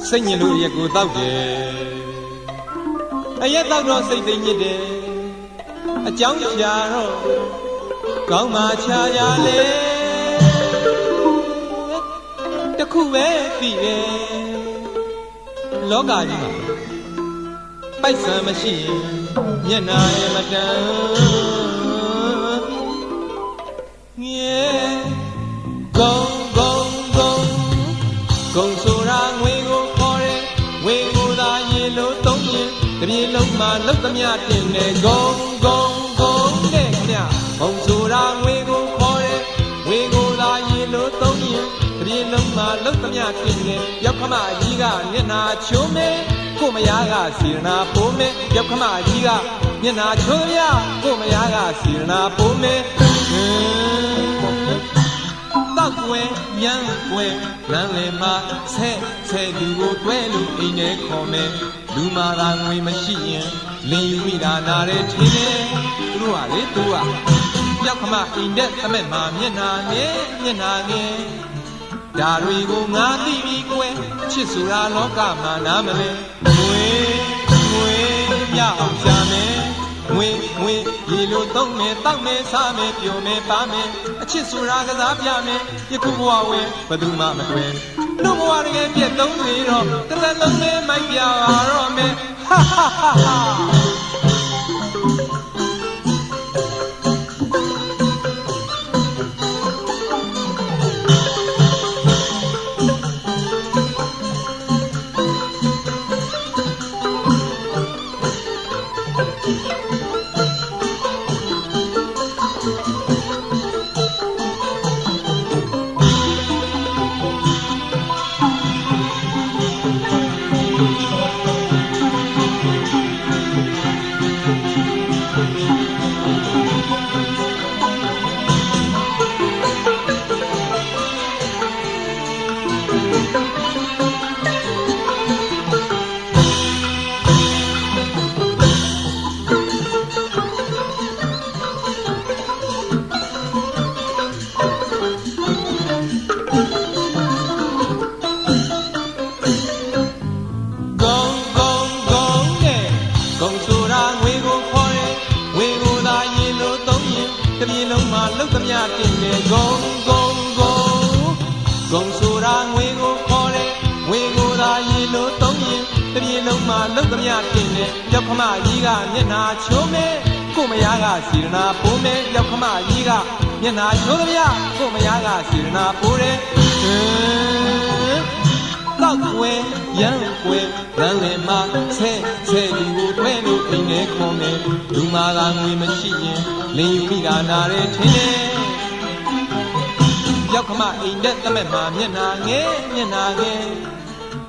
စိတ်ညစ်လို့ရက်ကိုတောက်တယ်အရက်တောက်တော့စိတ်သိညစ်တယ်အကြောင်းရှာတော့ကောင်းမှချာရလေတခုပဲသိတယ်လောကကြီးမှာပိုက်ဆံမရှိရင်မျက်နှာရဲ့မတန်ငယ်ဂုံဆိုတာငွေကိုခေါ်တယ်ငွေကိုသာရေလို့သုံးရင်တပြေလုံးမှာလုံးသမျှတင်တယ်ဂုံတဲ့ခင်ဗျဂုံဆိုတာငွေကိုခေါ်တယ်ငွေကိုသာရေလို့သုံးရင်တပြေလုံးမှာလုံးသမျှတင်တယ်ရောက်ခမကြီးကမျက်နှာချိုးမဲကိုမယားကစီရနာပိုးမဲရောက်ခမကြီးကမျက်နှာချိုးရကိုမယားကစီရနာပိုးမဲတောက်ွယ်ရမ်းွယ်လမ်းလေမှာဆဲလူကိုတွဲလို့အိမ်ထဲခေါ်မယ်လူမာသာငွေမရှိရင်လင်ယူမိတာနားတယ်ထင်းတယ်သူတို့ကလေသူကပြောက်ခမအိမ်တဲ့သမက်မှာမျက်နှာငယ်ဒါတွေကိုငါသိပြီးကွယ်ချစ်ဆိုတာလောကမှာနားမလဲငွေရအောင်ရှာမယ်ငွေရေလိုသုံးမယ်တောက်မယ်စားမယ်ပျော်မယ်ပါမယ်အချစ်ဆိုတာကစားပြမယ်ယခုဘဝဝဲဘယ်သူမှမတွေ့လူဘဝတကယ်ပြည့်သုံးနေတော့တစ်သက်လုံးနဲ့မိုက်ပြပါတော့မယ်ဟာတပြေလုံးမှာလုံးသမျှတင်တယ်ဂုံဆိုတာငွေကိုခေါ်တယ်ငွေကိုသာရေလို့သုံးရင်တပြေလုံးမှာလုံးသမျှတင်တယ်ရောက်ခမကြီးကမျက်နှာချိုးမဲကိုမယားကစီရနာပိုးမဲရောက်ခမကြီးကမျက်နှာချိုးသမျှကိုမယားကစီရနာပိုးတယ်တောက်ွယ်ရမ်းွယ်လမ်းလေမှာဆဲလူကိုတွဲလို့အိမ်ထဲခေါ်မယ်လူမာကငွေမရှိရင်လင်ယူမိတာနားတယ်ထင်းတယ်ရောက်ခမအိမ်တဲ့သမက်မှာမျက်နှာငယ်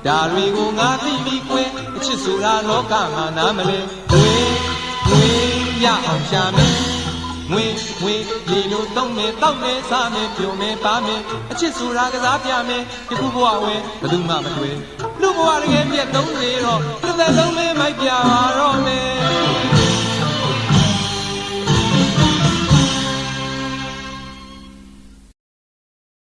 ဒါတွေကိုငါသိပြီးကွယ်အချစ်ဆိုတာလောကမှာနားမလဲငွေရအောင်ရှာမယ်ငွေရေလိုသုံးမယ်တောက်မယ်စားမယ်ပျော်မယ်ပါမယ်အချစ်ဆိုတာကစားပြမယ်ဒီခုဘဝဝဲဘယ်သူမှမတွေ့လူဘဝတကယ်ပြည့်သုံးနေတော့တစ်သက်လုံးလေးမိုက်ပြပါ